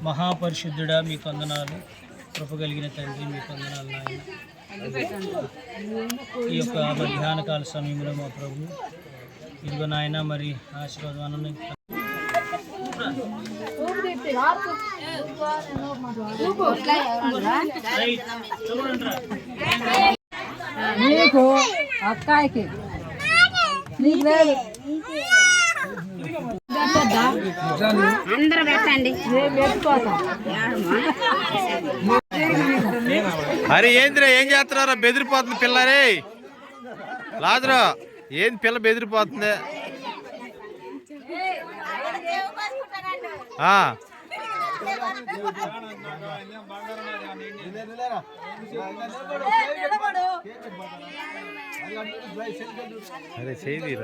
మహాపరిశుద్ధుడా మీకు వందనాలు, కృప కలిగిన తండ్రి మీకు వందనాలు నాయన. ఈ యొక్క మధ్యాహ్న కాల సమయంలో మా ప్రభు ఇదిగో నాయన మరి ఆశీర్వాదం నీకు అక్కాయికి నీకు లేదు అందరూ పెట్టండి. అరే ఏంద్రా ఏం చేస్తున్నారా? బెదిరిపోతుంది పిల్లరే. లాజరా ఏంది పిల్ల బెదిరిపోతుంది? అరే చేయి